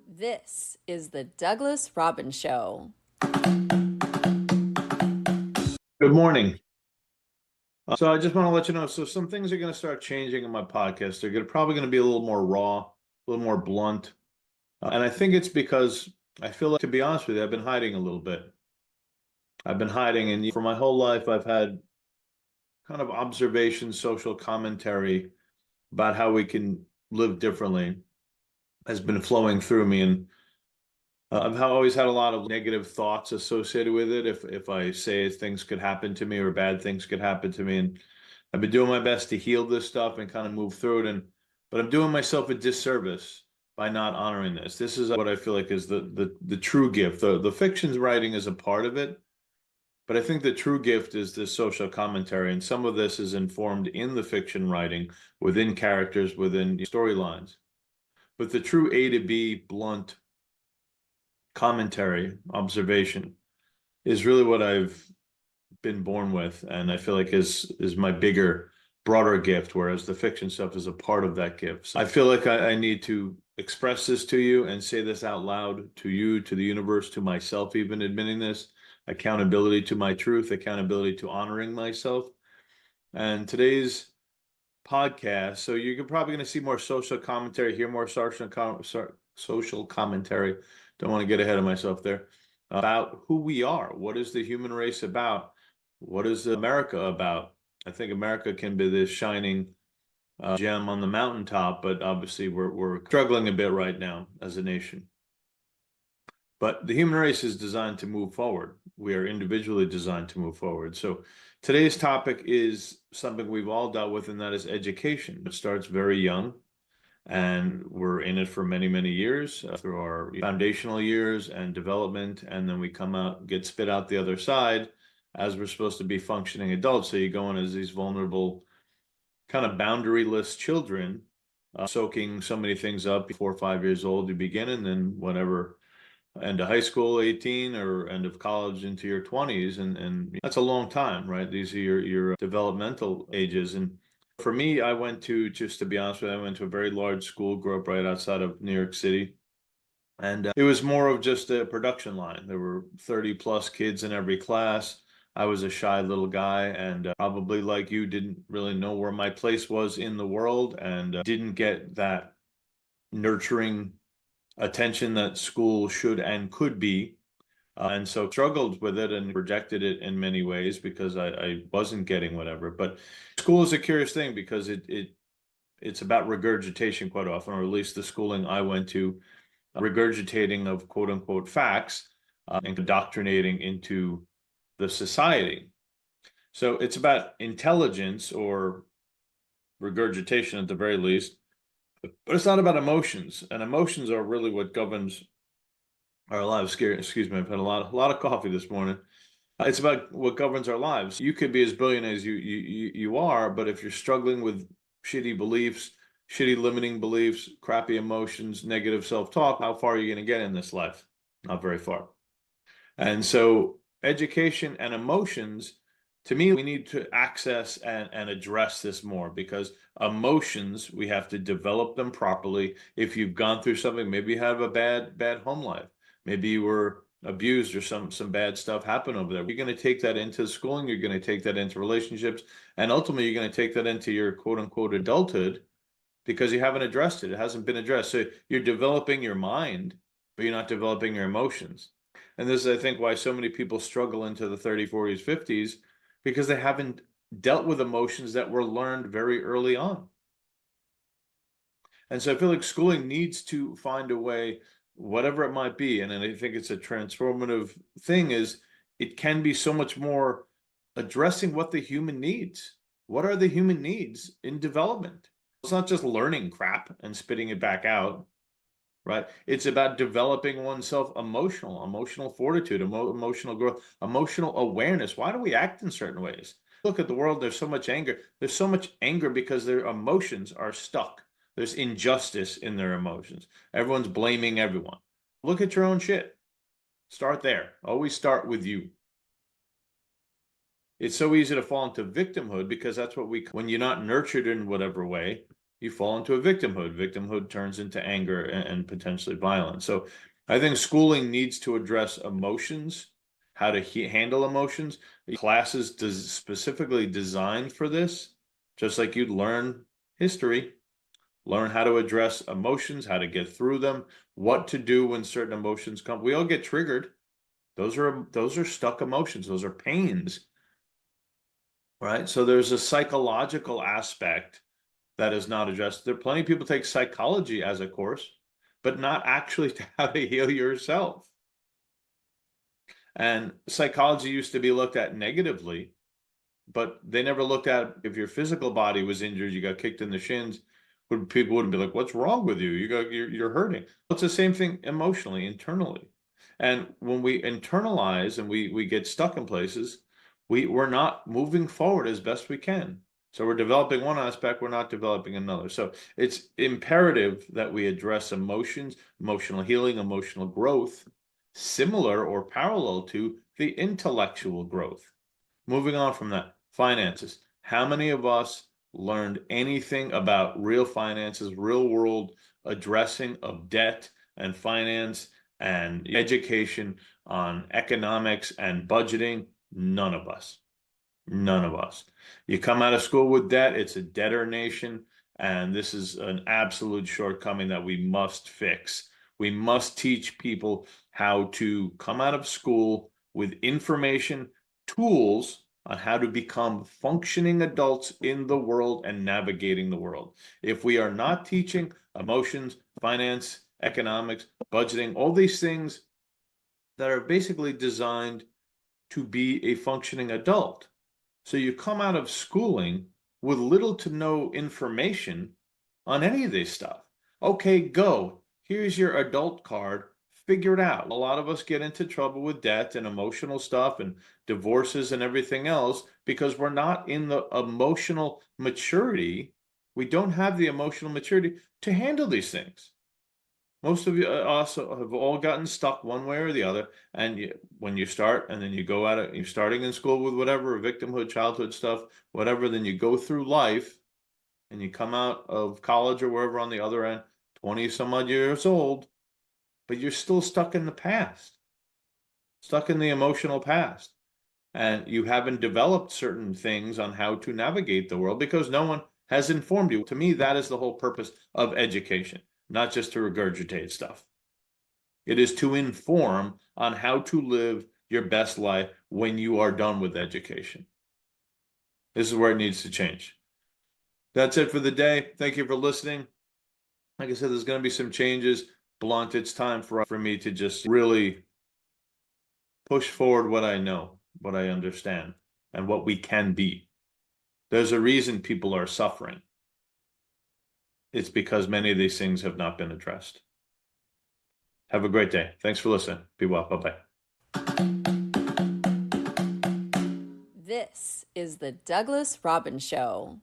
This is the Douglas Robbins Show. Good morning. So I just want to let you know, so some things are going to start changing in my podcast. They're probably going to be a little more raw, a little more blunt. And I think it's because I feel like, to be honest with you, I've been hiding a little bit. I've been hiding, and for my whole life, I've had kind of observation, social commentary about how we can live differently has been flowing through me. And I've always had a lot of negative thoughts associated with it. If I say things could happen to me or bad things could happen to me, and I've been doing my best to heal this stuff and kind of move through it. But I'm doing myself a disservice by not honoring this. This is what I feel like is the true gift. The fiction's writing is a part of it, but I think the true gift is this social commentary, and some of this is informed in the fiction writing, within characters, within storylines. But the true A to B blunt commentary, observation, is really what I've been born with, and I feel like is my bigger, broader gift, whereas the fiction stuff is a part of that gift. So I feel like I need to express this to you and say this out loud to you, to the universe, to myself, even admitting this, accountability to my truth, accountability to honoring myself. And today's podcast, so you're probably going to see more social commentary, hear more social commentary. Don't want to get ahead of myself there. About who we are. What is the human race about? What is America about? I think America can be this shining gem on the mountaintop, but obviously we're struggling a bit right now as a nation. But the human race is designed to move forward. We are individually designed to move forward. So today's topic is something we've all dealt with, and that is education. It starts very young, and we're in it for many, many years through our foundational years and development. And then we come out, get spit out the other side as we're supposed to be functioning adults. So you go in as these vulnerable, kind of boundaryless children, soaking so many things up. 4 or 5 years old, you begin, and then whatever, end of high school, 18, or end of college into your 20s. And that's a long time, right? These are your developmental ages. And for me, I went to, just to be honest with you, I went to a very large school, grew up right outside of New York City. And it was more of just a production line. There were 30 plus kids in every class. I was a shy little guy, and probably like you, didn't really know where my place was in the world, and didn't get that nurturing attention that school should and could be. And so struggled with it and rejected it in many ways because I wasn't getting whatever. But school is a curious thing because it's about regurgitation quite often, or at least the schooling I went to, regurgitating of quote unquote facts, and indoctrinating into the society. So it's about intelligence, or regurgitation at the very least, but it's not about emotions. And emotions are really what governs our lives. Excuse me, I've had a lot of coffee this morning. It's about what governs our lives. You could be as brilliant as you are, but if you're struggling with shitty beliefs, shitty limiting beliefs, crappy emotions, negative self-talk, how far are you going to get in this life? Not very far. And so education and emotions, to me, we need to access and address this more, because emotions, we have to develop them properly. If you've gone through something, maybe you have a bad home life, maybe you were abused or some bad stuff happened over there. You're going to take that into schooling, you're going to take that into relationships, and ultimately you're going to take that into your quote unquote adulthood, because you haven't addressed it. It hasn't been addressed. So you're developing your mind, but you're not developing your emotions. And this is, I think, why so many people struggle into the 30s, 40s, 50s, because they haven't dealt with emotions that were learned very early on. And so I feel like schooling needs to find a way, whatever it might be, and I think it's a transformative thing, is it can be so much more addressing what the human needs. What are the human needs in development? It's not just learning crap and spitting it back out, right? It's about developing oneself emotional fortitude, emotional growth, emotional awareness. Why do we act in certain ways? Look at the world, there's so much anger. There's so much anger because their emotions are stuck. There's injustice in their emotions. Everyone's blaming everyone. Look at your own shit. Start there. Always start with you. It's so easy to fall into victimhood because that's what when you're not nurtured in whatever way, you fall into a victimhood. Victimhood turns into anger and potentially violence. So I think schooling needs to address emotions, how to handle emotions. Classes specifically designed for this, just like you'd learn history, learn how to address emotions, how to get through them, what to do when certain emotions come. We all get triggered. Those are stuck emotions. Those are pains, right? So there's a psychological aspect that is not addressed. There are plenty of people take psychology as a course, but not actually to how to heal yourself. And psychology used to be looked at negatively, but they never looked at if your physical body was injured, you got kicked in the shins, people wouldn't be like, "What's wrong with you? You're hurting." It's the same thing emotionally, internally. And when we internalize and we get stuck in places, we're not moving forward as best we can. So we're developing one aspect, we're not developing another. So it's imperative that we address emotions, emotional healing, emotional growth, similar or parallel to the intellectual growth. Moving on from that, finances. How many of us learned anything about real finances, real world addressing of debt and finance and education on economics and budgeting? None of us. None of us. You come out of school with debt, it's a debtor nation, and this is an absolute shortcoming that we must fix. We must teach people how to come out of school with information, tools on how to become functioning adults in the world and navigating the world. If we are not teaching emotions, finance, economics, budgeting, all these things that are basically designed to be a functioning adult. So you come out of schooling with little to no information on any of this stuff. Okay, go. Here's your adult card. Figure it out. A lot of us get into trouble with debt and emotional stuff and divorces and everything else because we're not in the emotional maturity. We don't have the emotional maturity to handle these things. Most of you also have all gotten stuck one way or the other. And when you start and then you go at it, you're starting in school with whatever, victimhood, childhood stuff, whatever, then you go through life and you come out of college or wherever on the other end, 20 some odd years old, but you're still stuck in the past, stuck in the emotional past. And you haven't developed certain things on how to navigate the world because no one has informed you. To me, that is the whole purpose of education, not just to regurgitate stuff. It is to inform on how to live your best life when you are done with education. This is where it needs to change. That's it for the day. Thank you for listening. Like I said, there's going to be some changes. Blunt, it's time for me to just really push forward what I know, what I understand, and what we can be. There's a reason people are suffering. It's because many of these things have not been addressed. Have a great day. Thanks for listening. Be well. Bye-bye. This is the Douglas Robbins Show.